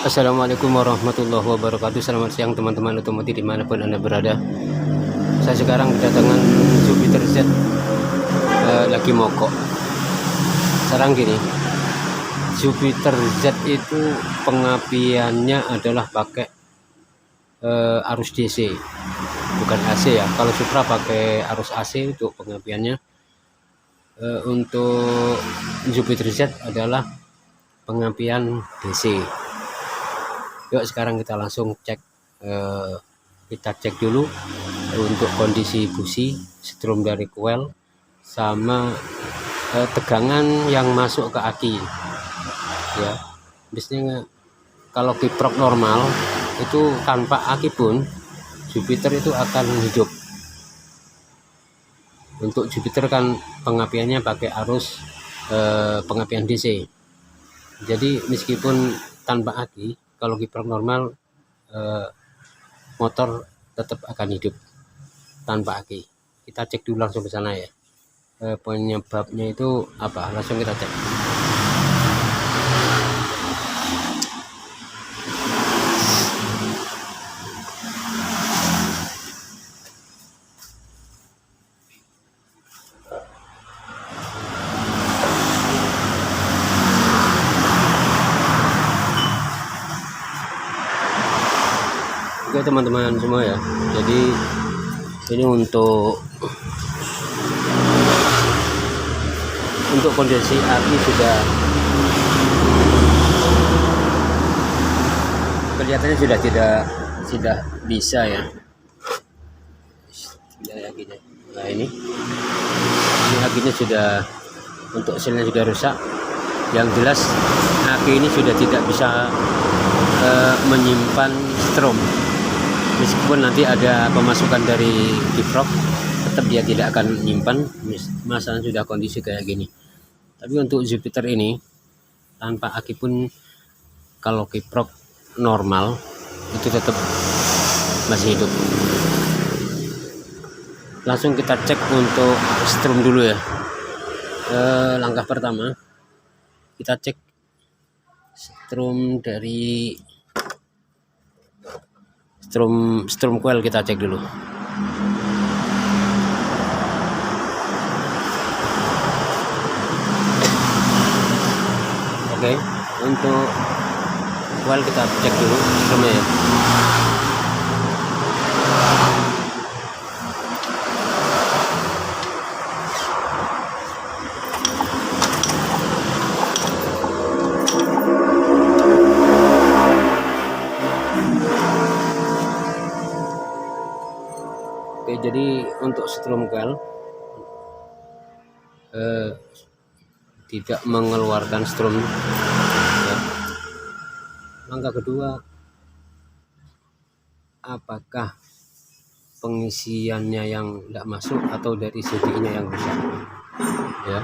Assalamualaikum warahmatullahi wabarakatuh. Selamat siang teman-teman otomotif dimanapun Anda berada. Saya sekarang kedatangan Jupiter Z, lagi mogok. Sekarang gini, Jupiter Z itu pengapiannya adalah pakai arus DC, bukan AC ya. Kalau Supra pakai arus AC untuk pengapiannya. Untuk Jupiter Z adalah pengapian DC. Yuk sekarang kita langsung cek, kita cek dulu untuk kondisi busi, strum dari coil, sama tegangan yang masuk ke aki ya. Biasanya kalau kiprok normal itu tanpa aki pun Jupiter itu akan hidup. Untuk Jupiter kan pengapiannya pakai arus pengapian DC, jadi meskipun tanpa aki, kalau kiprok normal motor tetap akan hidup tanpa aki. Kita cek dulu langsung ke sana ya. Penyebabnya itu apa? Langsung kita cek. Oke teman-teman semua ya, jadi ini untuk kondisi aki sudah kelihatannya sudah tidak bisa ya. Nah ini akinya sudah, untuk selnya sudah rusak. Yang jelas aki ini sudah tidak bisa menyimpan strum. Meskipun nanti ada pemasukan dari kiprok, tetap dia tidak akan menyimpan, masalah sudah kondisi kayak gini. Tapi untuk Jupiter ini tanpa aki pun, kalau kiprok normal itu tetap masih hidup. Langsung kita cek untuk strum dulu ya. Langkah pertama kita cek strum dari strum coil, kita cek dulu. Oke, untuk coil kita cek dulu strumnya ya. Oke, jadi untuk strum coil tidak mengeluarkan strum ya. Langkah kedua, apakah pengisiannya yang tidak masuk atau dari CDI-nya yang rusak ya.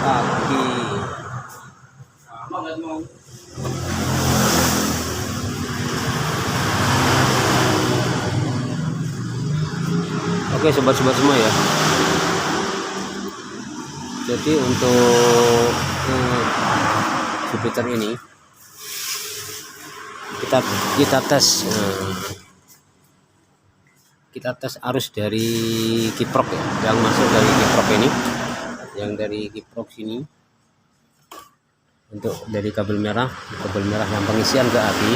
Aki oke sobat-sobat semua ya, jadi untuk Jupiter ini kita tes arus dari kiprok ya, yang masuk dari kiprok ini, yang dari kiprok sini, untuk dari kabel merah yang pengisian ke aki.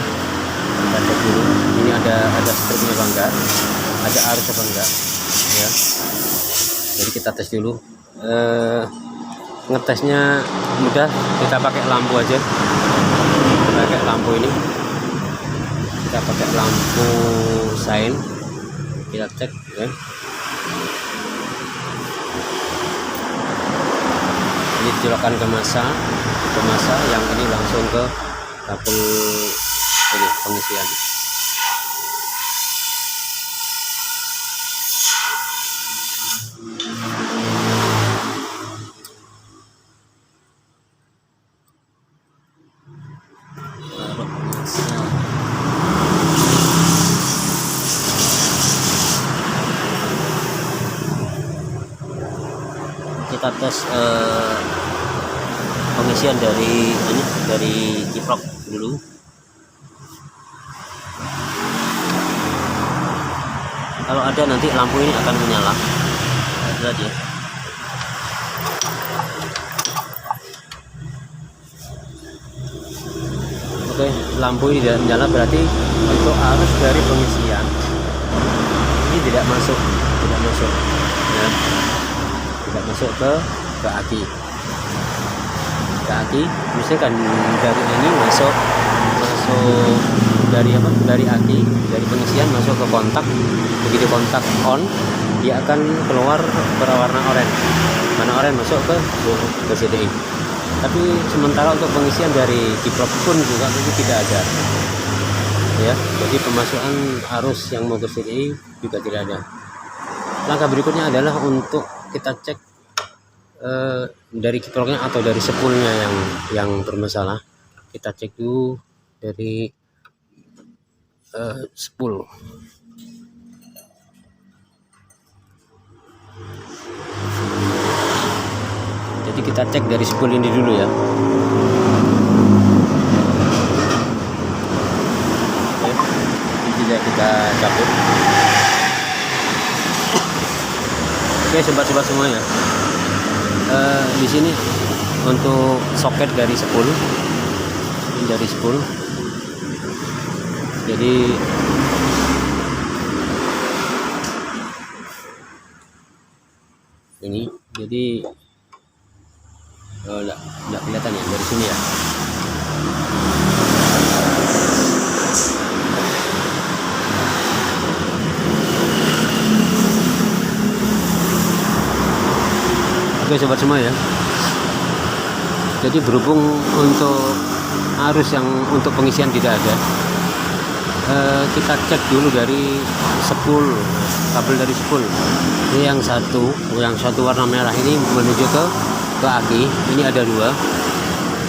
Kita cek dulu ini ada strumnya apa enggak, ada arus apa enggak ya. Jadi kita tes dulu. Ngetesnya mudah, kita pakai lampu aja, pakai lampu ini, kita pakai lampu sign, kita cek ya. Ini colokan ke masa, yang ini langsung ke kabel ini pengisian. Kita tes pengisian dari ini, dari kiprok dulu. Kalau ada nanti lampu ini akan menyala. Itu aja. Oke, lampu ini tidak menyala berarti untuk arus dari pengisian ini tidak masuk ya. Tidak masuk ke aki. Misalkan dari ini masuk dari apa? Dari aki, dari pengisian masuk ke kontak. Begitu kontak on, dia akan keluar berwarna oranye. Warna oranye masuk ke CDI. Tapi sementara untuk pengisian dari kiprok pun juga itu tidak ada. Ya, jadi pemasukan arus yang mau ke CDI juga tidak ada. Langkah berikutnya adalah untuk kita cek dari kiproknya atau dari spoolnya yang bermasalah. Kita cek dulu dari spool. Jadi kita cek dari spool ini dulu ya. Oke, ini tidak kita cabut. Oke, sobat-sobat semuanya. Di sini untuk soket dari spool, ini dari spool. Jadi ini, jadi enggak kelihatan ya dari sini ya. Oke sobat semua ya. Jadi berhubung untuk arus yang untuk pengisian tidak ada, kita cek dulu dari spool, kabel dari spool. Ini yang satu warna merah ini menuju ke aki. Ini ada dua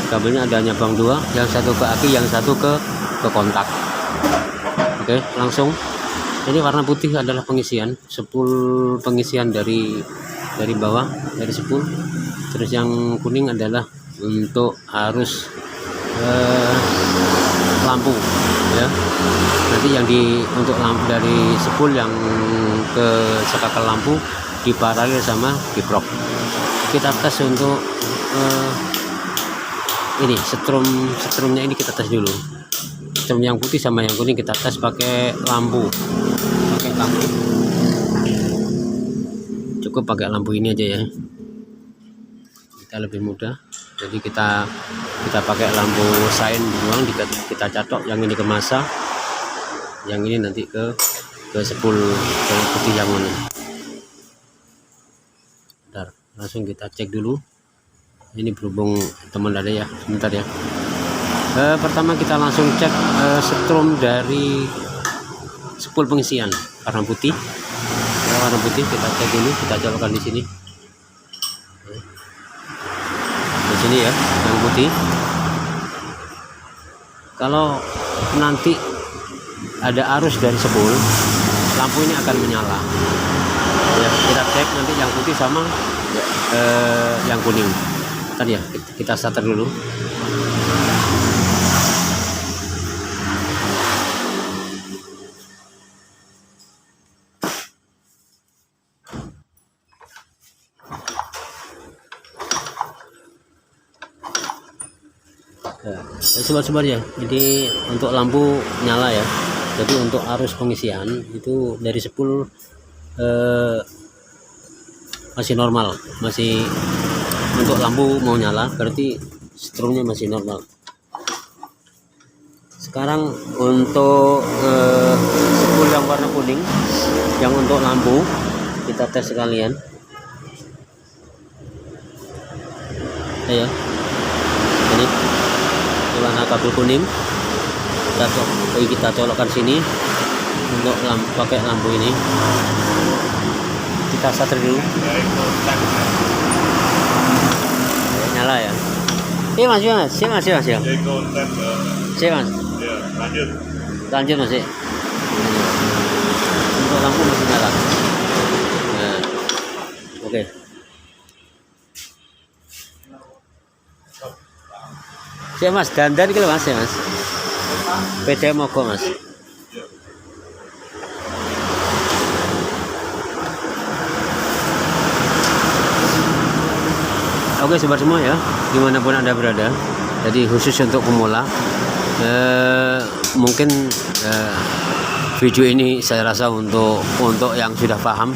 kabelnya, ada nyambang dua, yang satu ke aki, yang satu ke kontak. Oke, langsung. Ini warna putih adalah pengisian, spool pengisian dari bawah, dari spool. Terus yang kuning adalah untuk arus lampu ya. Nanti yang untuk lampu dari spool yang ke sekakal lampu diparalel sama kiprok. Kita tes untuk ini setrumnya ini kita tes dulu. Setrum yang putih sama yang kuning kita tes pakai lampu. Cukup pakai lampu ini aja ya, kita lebih mudah. Jadi kita pakai lampu sign doang, kita catok yang ini ke masa, yang ini nanti ke spool yang putih yang mana. Bentar, langsung kita cek dulu. Ini berhubung teman ada ya, sebentar ya. Pertama kita langsung cek setrum dari spool pengisian warna putih. Warna putih kita cek dulu, kita colokkan di sini. Di sini ya, yang putih. Kalau nanti ada arus dari spool, lampu ini akan menyala. Ya, kita cek nanti yang putih sama yang kuning. Tadi ya, kita starter dulu. Sobat-sobat ya, jadi untuk lampu nyala ya. Jadi untuk arus pengisian itu dari spool masih normal, masih untuk lampu mau nyala, berarti strumnya masih normal. Sekarang untuk spool yang warna kuning, yang untuk lampu kita tes sekalian. Ayo, ini warna kabel kuning, kita colokkan sini untuk pakai lampu ini. Kita starter dulu. Nyala ya. Mas. Lanjut masih. Untuk lampu masih nyala. Nah, oke. Cek mas, dandan gitu mas ya mas. PD mogok mas. Oke sobat semua ya, dimanapun anda berada. Jadi khusus untuk pemula, mungkin video ini saya rasa untuk yang sudah paham,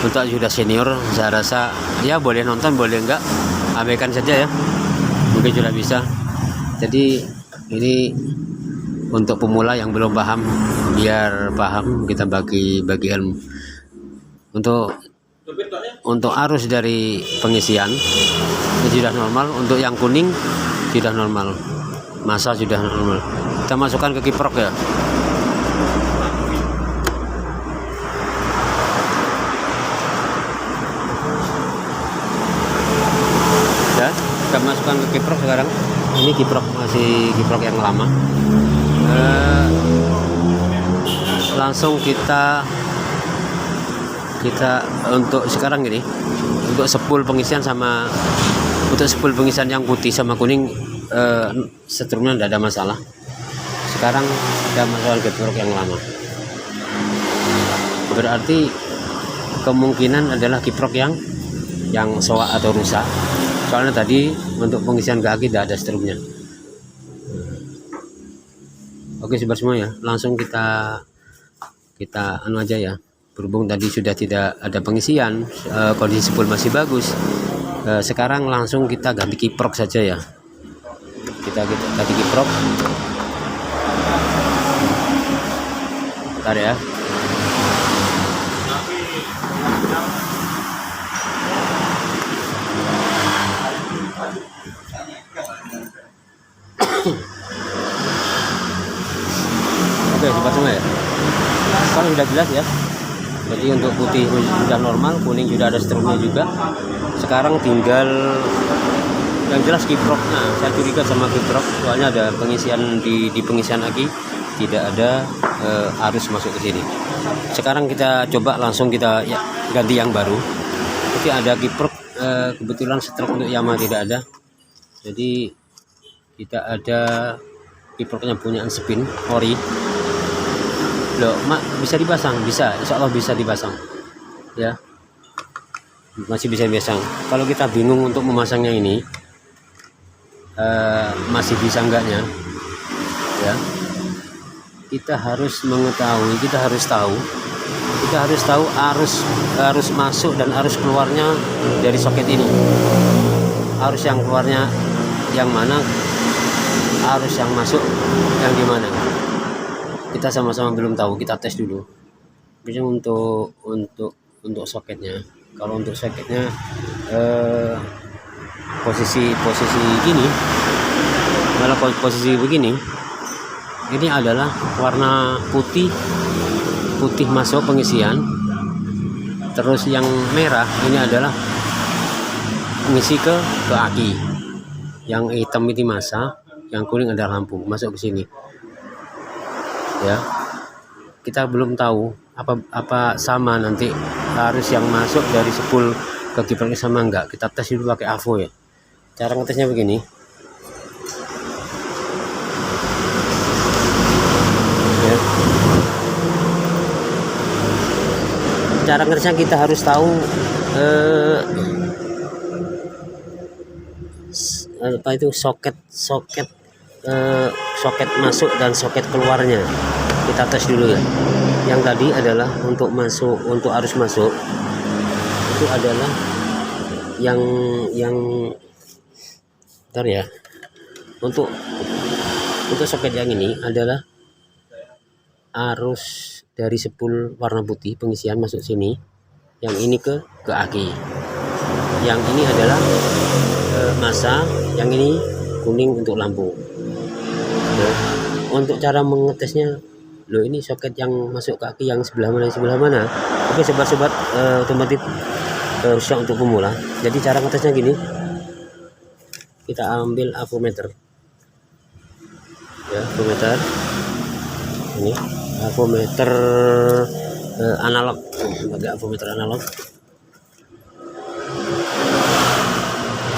untuk yang sudah senior, saya rasa ya boleh nonton, boleh enggak, abaikan saja ya. Mungkin sudah bisa. Jadi ini untuk pemula yang belum paham, biar paham kita bagi ilmu. Untuk arus dari pengisian itu sudah normal, untuk yang kuning sudah normal, masa sudah normal. Kita masukkan ke kiprok ya. Ya, kita masukkan ke kiprok sekarang. Ini kiprok, masih kiprok yang lama. Langsung kita untuk sekarang ini, untuk spool pengisian yang putih sama kuning, setrumnya tidak ada masalah. Sekarang ada masalah kiprok yang lama, berarti kemungkinan adalah kiprok yang soak atau rusak. Soalnya tadi untuk pengisian ke aki tidak ada setrumnya. Oke sobat semua ya, langsung kita anu aja ya. Berhubung tadi sudah tidak ada pengisian, kondisi spool masih bagus. Sekarang langsung kita ganti kiprok saja ya. Kita ganti kiprok. Bentar ya. Oke sobat semua ya, kalau sudah jelas ya. Jadi untuk putih sudah normal, kuning sudah ada setrumnya juga. Sekarang tinggal yang jelas kiproknya. Saya curiga sama kiprok, soalnya ada pengisian di pengisian aki, tidak ada arus masuk ke sini. Sekarang kita coba langsung kita ya, ganti yang baru. Jadi ada kiprok, kebetulan stroke untuk Yamaha tidak ada. Jadi kita ada kiproknya punya Spin ori. Loh, mak bisa dipasang? Bisa, insya Allah bisa dipasang ya, masih bisa dipasang. Kalau kita bingung untuk memasangnya ini, masih bisa enggaknya ya, kita harus mengetahui, kita harus tahu arus masuk dan arus keluarnya dari soket ini. Arus yang keluarnya yang mana, arus yang masuk yang di mana, kita sama-sama belum tahu. Kita tes dulu. Biasanya untuk soketnya, kalau untuk soketnya posisi gini, malah posisi begini, ini adalah warna putih masuk pengisian. Terus yang merah ini adalah mengisi ke aki. Yang hitam ini masa, yang kuning ada lampu masuk ke sini ya. Kita belum tahu apa sama nanti arus yang masuk dari spool ke kiproknya sama enggak. Kita tes dulu pakai AVO ya. Cara ngetesnya begini ya. Cara ngetesnya kita harus tahu apa itu soket masuk dan soket keluarnya. Kita tes dulu ya. Yang tadi adalah untuk arus masuk itu adalah yang bentar ya. Untuk soket yang ini adalah arus dari spool warna putih pengisian masuk sini. Yang ini ke aki. Yang ini adalah masa, yang ini kuning untuk lampu. Nah, untuk cara mengetesnya, loh ini soket yang masuk kaki yang sebelah mana. Oke sobat-sobat otomotif khususnya untuk pemula. Jadi cara ngetesnya gini, kita ambil avometer ya, ini avometer analog, pakai avometer analog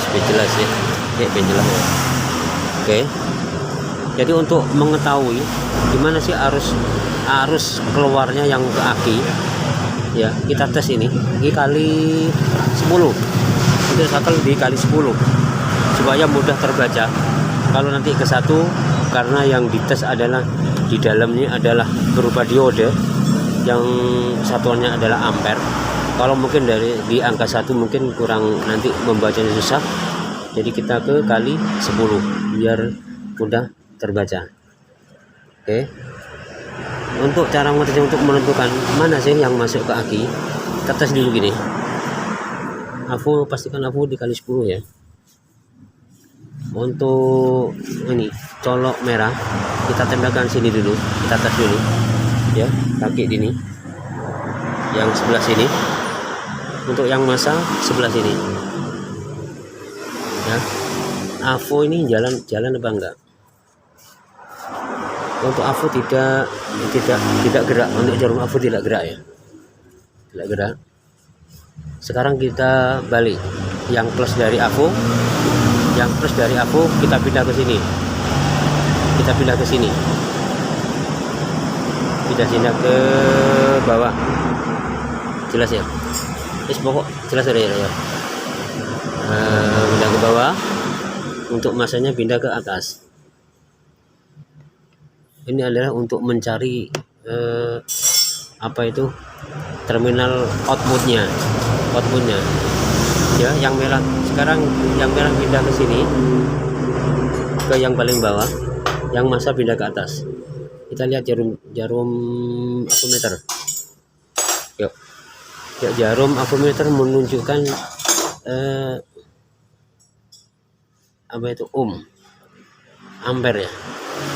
supaya jelas ya, jelas ya. Oke. Jadi untuk mengetahui gimana sih arus keluarnya yang ke aki, ya kita tes ini kali 10, untuk shuttle dikali 10 supaya mudah terbaca. Kalau nanti ke satu, karena yang dites adalah di dalamnya adalah berupa diode yang satuannya adalah ampere. Kalau mungkin di angka 1 mungkin kurang, nanti membacanya susah, jadi kita ke kali 10 biar mudah terbaca. Oke. Untuk cara untuk menentukan mana sih yang masuk ke aki, kita tes dulu gini. AVO, pastikan AVO dikali 10 ya. Untuk ini colok merah kita tempelkan sini dulu, kita tes dulu ya, kaki ini yang sebelah sini. Untuk yang masa sebelah sini ya. AVO ini jalan apa enggak? Untuk AVO tidak gerak. Untuk jarum AVO tidak gerak ya, tidak gerak. Sekarang kita balik, yang plus dari AVO kita pindah ke sini, pindah ke bawah. Jelas ya? Pokok jelas ya. Pindah ke bawah. Untuk masanya pindah ke atas. Ini adalah untuk mencari terminal outputnya ya. Yang merah sekarang, yang merah pindah ke sini, ke yang paling bawah, yang masa pindah ke atas. Kita lihat jarum avometer. Yuk, ya, jarum avometer menunjukkan ampere ya,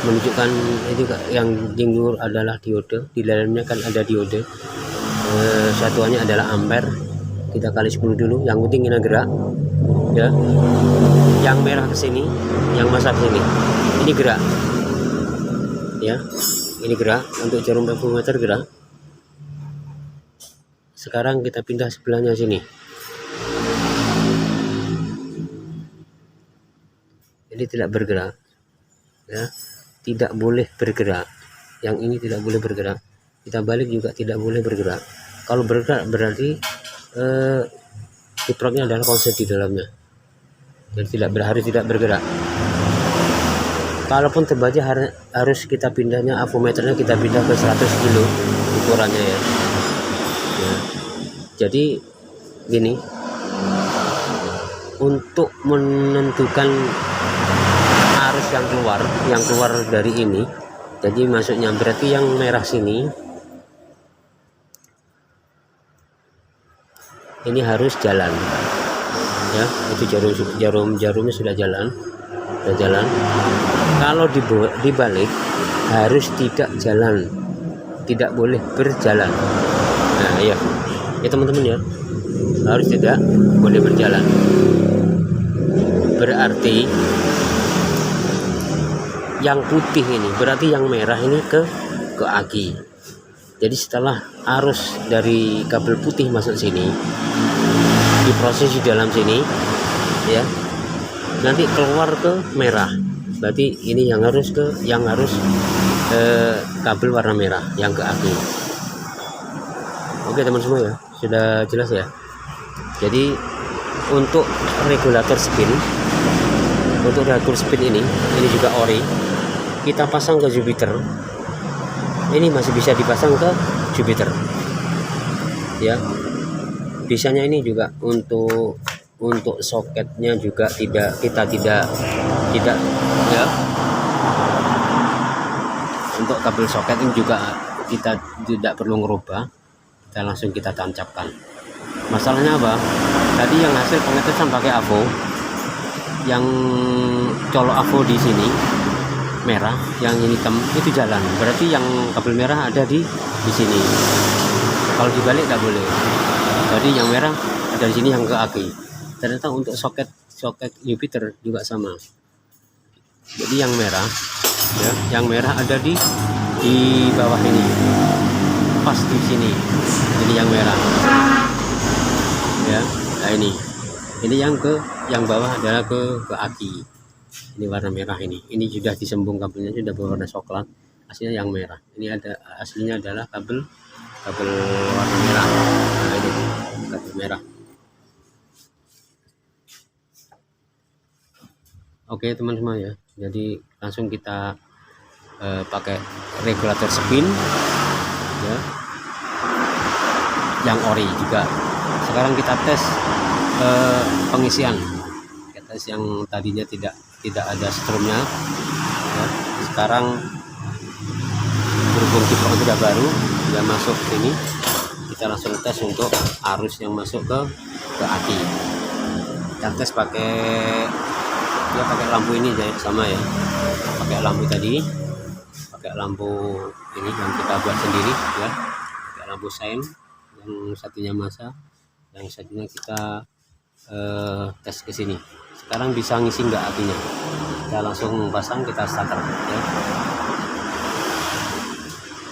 menunjukkan itu. Yang jinggur adalah diode, di dalamnya kan ada diode, satuannya adalah ampere. Kita kali 10 dulu, yang penting ini gerak ya. Yang merah ke sini, yang masa ke sini, ini gerak ya, ini gerak. Untuk jarum avometer gerak. Sekarang kita pindah sebelahnya sini. Ini tidak bergerak ya, tidak boleh bergerak. Yang ini tidak boleh bergerak. Kita balik juga tidak boleh bergerak. Kalau bergerak berarti kiproknya adalah konslet di dalamnya, jadi harus tidak bergerak. Kalaupun terbaca harus kita pindahnya avometernya, kita pindah ke 100 kilo ukurannya ya. Jadi gini, untuk menentukan arus yang keluar dari ini, jadi masuknya berarti yang merah sini ini harus jalan ya. Itu jarumnya sudah jalan. Kalau dibalik harus tidak jalan, tidak boleh berjalan. Nah ya teman-teman ya, harus tidak boleh berjalan. Berarti yang putih ini, berarti yang merah ini ke aki. Jadi setelah arus dari kabel putih masuk sini, diproses di dalam sini ya, nanti keluar ke merah. Berarti ini yang harus kabel warna merah yang ke aki. Oke teman semua ya, sudah jelas ya. Jadi untuk regulator spin, ini juga ori, kita pasang ke Jupiter. Ini masih bisa dipasang ke Jupiter ya. Bisanya ini juga untuk soketnya juga tidak ya. Untuk kabel soket ini juga kita tidak perlu ngerubah, kita langsung kita tancapkan. Masalahnya apa? Tadi yang hasil pengetesan pakai AVO, yang colok AVO di sini merah, yang ini hitam itu jalan, berarti yang kabel merah ada di sini. Kalau dibalik tidak boleh. Jadi yang merah ada di sini, yang ke aki. Ternyata untuk soket Jupiter juga sama. Jadi yang merah ya, yang merah ada di bawah ini, pas di sini. Jadi yang merah ya. Nah ini yang bawah adalah ke aki. Ini warna merah ini sudah disembung kabelnya, sudah berwarna coklat, aslinya yang merah. Ini ada aslinya adalah kabel warna merah. Nah, ini kabel merah. Oke teman-teman ya, jadi langsung kita pakai regulator spin ya, yang ori juga. Sekarang kita tes pengisian, kita tes yang tadinya tidak ada strumnya ya. Sekarang berhubung kiprok sudah baru, sudah masuk sini, kita langsung tes untuk arus yang masuk ke aki. Kita tes pakai lampu ini ya, sama ya, pakai lampu tadi, pakai lampu ini yang kita buat sendiri ya, pakai lampu sein, yang satunya masa, yang satunya kita tes ke sini. Sekarang bisa ngisi nggak apinya, kita langsung pasang, kita starter ya.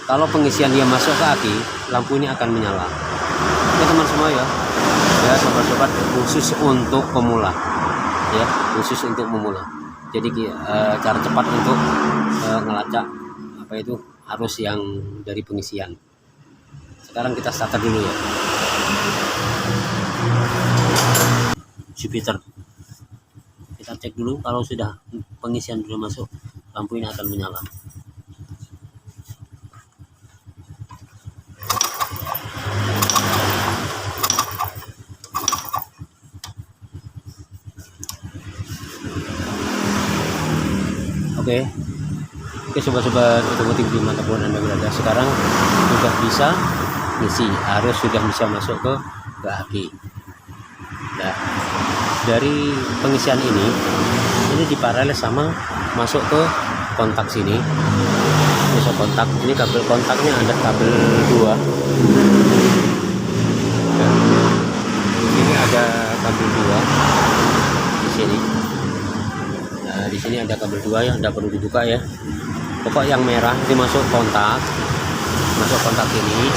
Kalau pengisian dia masuk ke aki, lampu ini akan menyala. Oke teman semua ya, sobat-sobat, khusus untuk pemula ya, khusus untuk memula. Jadi cara cepat untuk ngelacak apa itu arus yang dari pengisian. Sekarang kita starter dulu ya, Jupiter. Kita cek dulu, kalau sudah pengisian sudah masuk, lampu ini akan menyala. Oke sobat-sobat otomotif dimanapun Anda berada, sekarang sudah bisa ngisi, arus sudah bisa masuk ke aki. Nah, dari pengisian ini diparalel sama masuk ke kontak sini. Masuk kontak, ini kabel kontaknya ada kabel 2. Nah, ini ada kabel 2 di sini. Nah, di sini ada kabel 2 yang tidak perlu dibuka ya. Pokok yang merah ini masuk kontak ini.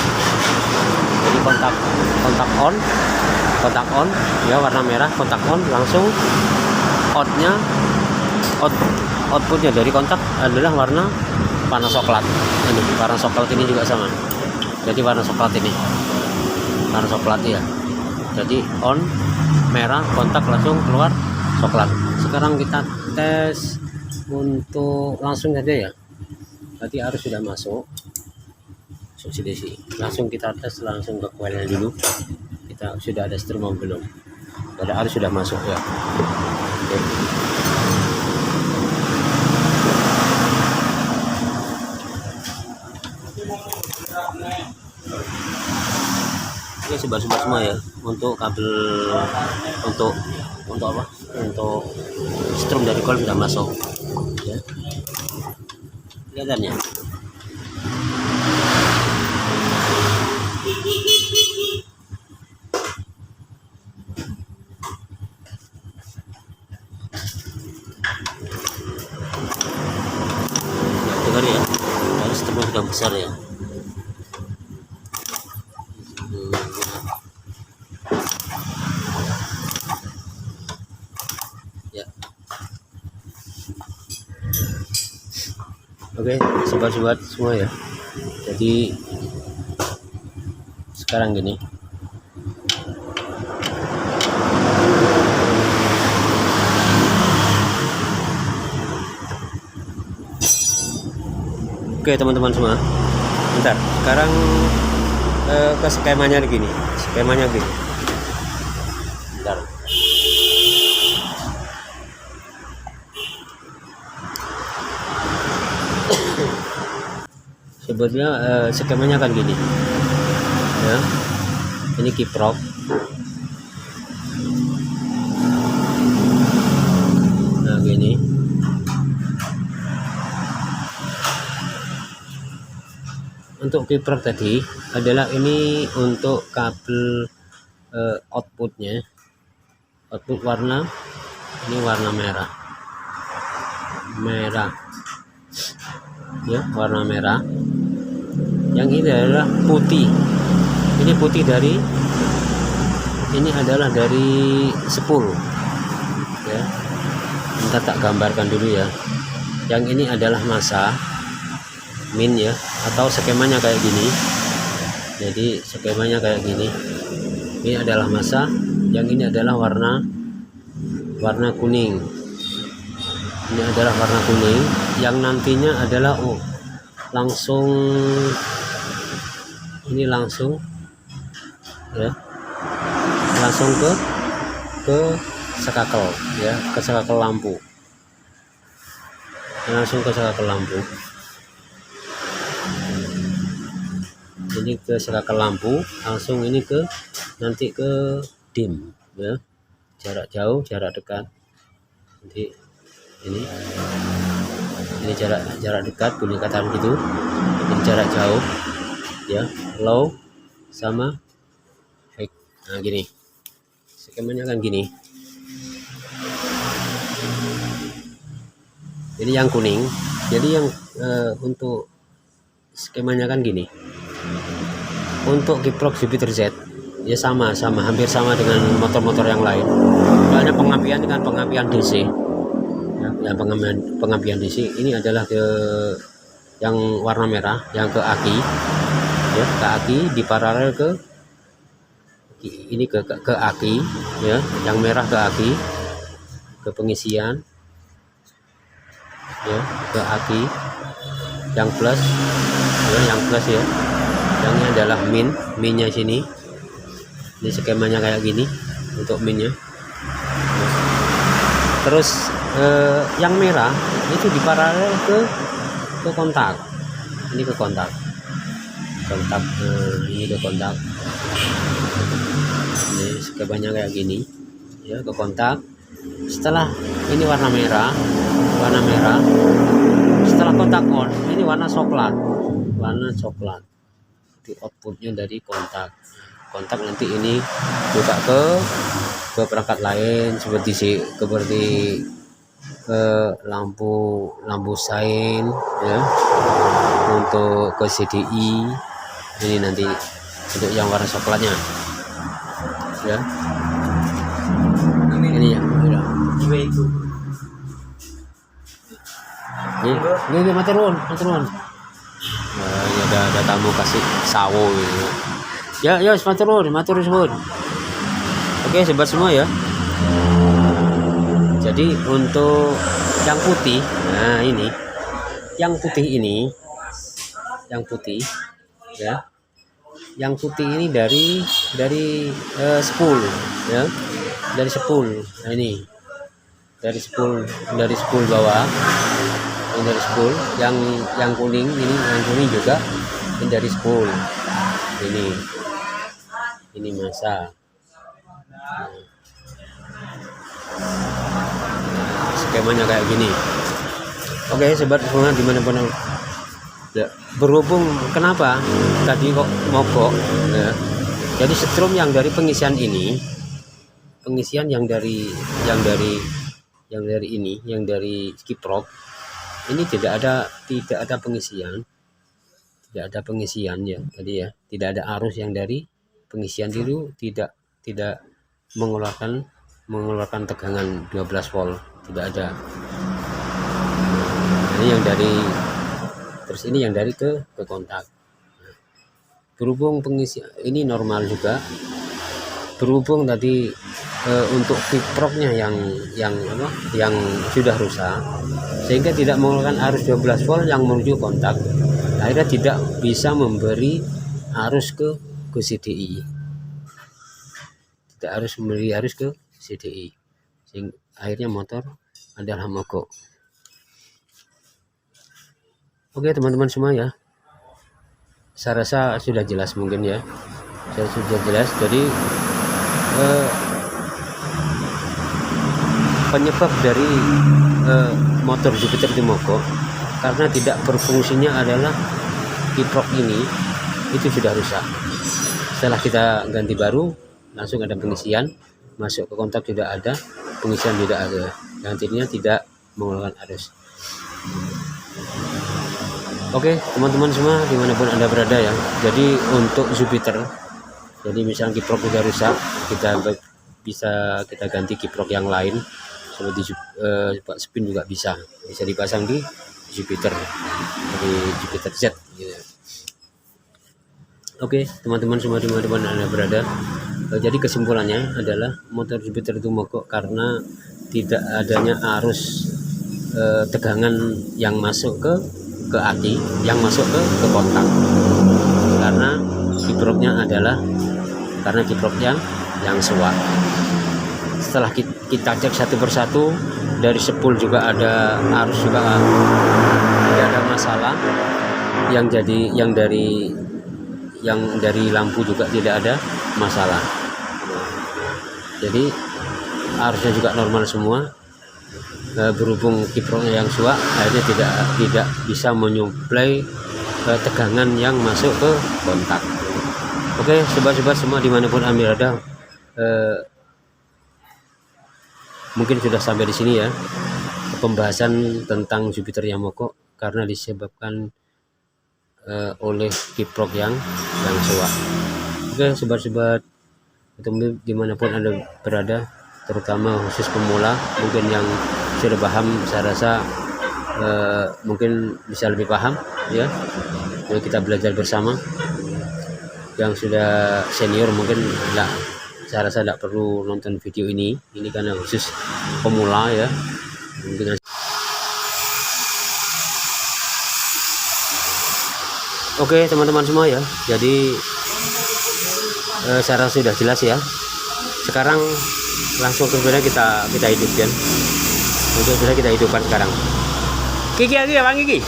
Jadi kontak on ya, warna merah kontak on, langsung outputnya dari kontak adalah warna coklat. Ini warna coklat ini juga sama. Jadi warna coklat ini, warna coklat ya. Jadi on merah, kontak langsung keluar coklat. Sekarang kita tes untuk langsung saja ya. Berarti arus sudah masuk subsidisi. Langsung kita tes langsung ke coilnya dulu. Kita sudah ada strum belum? Ada arus sudah masuk ya. Oke. Ini sobat-sobat semua ya, untuk kabel untuk apa? Untuk strum dari coil sudah masuk ya. Kelihatannya. Dengar ya, dari strum sudah besar ya. Oke sobat-sobat semua ya, jadi sekarang gini, oke teman-teman semua, bentar, sekarang ke skemanya gini, bentar. Sebetulnya skemanya kan gini ya, ini kiprok, nah gini, untuk kiprok tadi adalah ini untuk kabel outputnya, output warna ini warna merah ya, warna merah. Yang ini adalah putih, ini putih dari, ini adalah dari 10 ya. Bentar saya tak gambarkan dulu ya. Yang ini adalah massa min ya, atau skemanya kayak gini. Jadi skemanya kayak gini. Ini adalah massa, yang ini adalah warna kuning. Ini adalah warna kuning yang nantinya adalah langsung ya, langsung ke sekakel ya, ke sekakel lampu. Langsung ke sekakel lampu. Ini ke sekakel lampu, langsung ini ke nanti ke dim ya. Jarak jauh, jarak dekat. Nanti ini jarak dekat bunyi katakan gitu. Ini jarak jauh ya, low sama high. Nah gini skemanya kan gini. Jadi yang kuning, jadi yang untuk skemanya kan gini. Untuk kiprok Jupiter Z ya sama hampir sama dengan motor-motor yang lain. Soalnya pengampian dengan pengampian DC ya, yang pengampian DC ini adalah ke yang warna merah, yang ke aki ya, ke aki di paralel ke ini ke aki ya, yang merah ke aki, ke pengisian ya, ke aki, yang plus ya, yang plus ya, yang ini adalah minnya sini. Ini skemanya kayak gini untuk minnya. Terus yang merah itu di paralel ke kontak. Ini ke kontak ini ke kontak. Ini skemanya kayak gini ya, ke kontak. Setelah ini warna merah, setelah kontak on ini warna coklat, itu outputnya dari kontak. Nanti ini buka ke perangkat lain seperti lampu sein ya, untuk ke CDI. Ini nanti untuk yang warna coklatnya ya. Ini ya ini maturun. Ya ada tamu kasih sawo gitu. Ya matur suwun. Oke sobat semua ya. Jadi untuk yang putih, nah ini yang putih ya, yang putih ini dari spool ya, dari spool. Nah ini dari spool bawah, ini dari spool. Yang kuning ini, yang kuning juga ini dari spool. Ini massa. Skemanya kayak gini. Oke sobat semua dimanapun ya, berhubung kenapa tadi kok mogok ya. Jadi setrum yang dari pengisian ini, yang dari kiprok ini tidak ada pengisian ya tadi ya, tidak ada arus yang dari pengisian itu tidak mengeluarkan tegangan 12 volt, tidak ada. Ini yang dari, terus ini yang dari ke kontak. Berhubung pengisian ini normal juga, berhubung tadi untuk kiproknya yang sudah rusak, sehingga tidak mengeluarkan arus 12 volt yang menuju kontak, akhirnya tidak bisa memberi arus ke CDI, tidak harus memberi arus ke CDI, sehingga akhirnya motor adalah mogok. Oke teman-teman semua ya, saya rasa sudah jelas mungkin ya, sudah jelas. Jadi penyebab dari motor Jupiter itu mogok karena tidak berfungsinya adalah kiprok ini, itu sudah rusak. Setelah kita ganti baru, langsung ada pengisian, masuk ke kontak tidak ada, pengisian tidak ada, nantinya tidak mengeluarkan arus. Oke teman-teman semua dimanapun anda berada ya, jadi untuk Jupiter, jadi misalnya kiprok sudah rusak, kita ganti kiprok yang lain seperti spin juga bisa dipasang di Jupiter, di Jupiter Z gitu. Oke teman-teman semua dimanapun Anda berada, jadi kesimpulannya adalah motor Jupiter itu mogok karena tidak adanya arus tegangan yang masuk ke aki, yang masuk ke kontak, karena kiproknya adalah karena kiprok yang suak. Setelah kita cek satu persatu, dari sepul juga ada arus juga tidak ada masalah, yang dari lampu juga tidak ada masalah. Jadi arusnya juga normal semua. Berhubung kiproknya yang suak, akhirnya tidak bisa menyuplai tegangan yang masuk ke kontak. Oke sobat-sobat semua dimanapun Anda berada, mungkin sudah sampai di sini ya pembahasan tentang Jupiter yang mogok karena disebabkan oleh kiprok yang suak. Oke sobat-sobat dimanapun Anda berada, terutama khusus pemula, mungkin yang sudah paham, saya rasa mungkin bisa lebih paham ya. Jadi kita belajar bersama. Yang sudah senior mungkin saya rasa tidak perlu nonton video ini karena khusus pemula ya. Mungkin oke teman-teman semua ya, jadi saya rasa sudah jelas ya. Sekarang langsung ke sebenarnya kita hidupkan. Untuk sudah kita hidupkan sekarang. Kiki lagi ya Bang Kiki.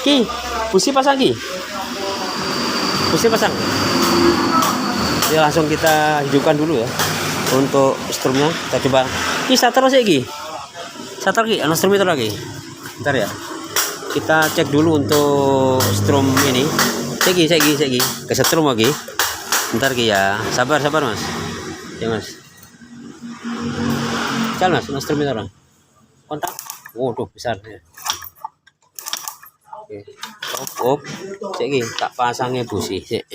Ki, busi pasang Ki. Busi pasang. Ya langsung kita hidupkan dulu ya. Untuk strumnya kita coba. Ki starter sih Ki. Starter Ki, anu strum itu lagi. Bentar ya. Kita cek dulu untuk strum ini. Segi. Ke strum lagi. Bentar Ki ya. Sabar Mas. Ya Mas. Jalan Mas, strum itu orang. Kontak. Waduh besar ya. Oke. Op. Segi tak pasangnya busi. Sik.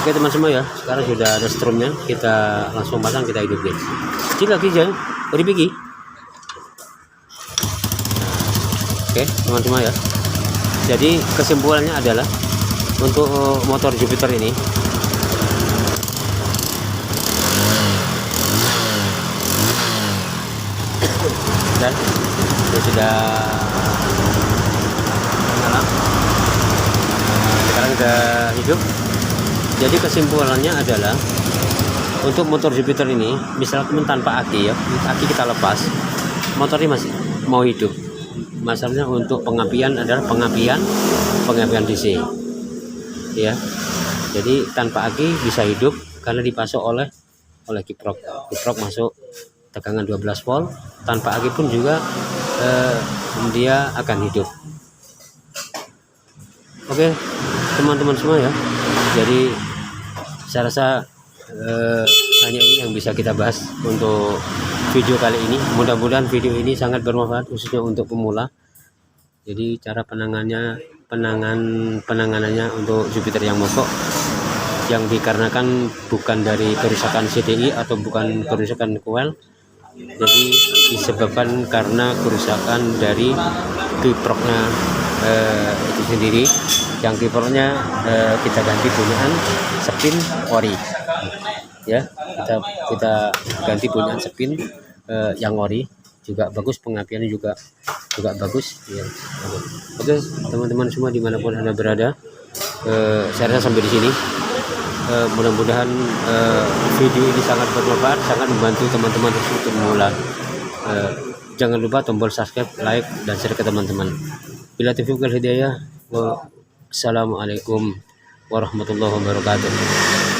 Oke teman semua ya, sekarang sudah ada strumnya, kita langsung pasang, kita hidupin. Kecil lagi aja, beri pergi. Oke teman semua ya, jadi kesimpulannya adalah untuk motor Jupiter ini dan sudah nyala, sekarang udah hidup. Jadi kesimpulannya adalah untuk motor Jupiter ini, misalkan tanpa aki ya, aki kita lepas, motor ini masih mau hidup. Masalahnya untuk pengapian adalah pengapian DC ya. Jadi tanpa aki bisa hidup karena dipasok oleh kiprok masuk tegangan 12 volt. Tanpa aki pun juga dia akan hidup. Oke teman-teman semua ya, jadi saya rasa hanya ini yang bisa kita bahas untuk video kali ini. Mudah-mudahan video ini sangat bermanfaat khususnya untuk pemula. Jadi cara penanganannya untuk Jupiter yang mogok yang dikarenakan bukan dari kerusakan CDI atau bukan kerusakan coil, jadi disebabkan karena kerusakan dari kiproknya itu sendiri. Yang kiproknya kita ganti punyaan spin ori ya, kita ganti punyaan spin yang ori juga bagus, pengapiannya juga bagus ya. Oke teman-teman semua dimanapun Anda berada, saya rasa sampai di sini. Mudah-mudahan video ini sangat bermanfaat, sangat membantu teman-teman untuk memula Jangan lupa tombol subscribe, like, dan share ke teman-teman. Bila taufiq wal hidayah. Wassalamualaikum warahmatullahi wabarakatuh.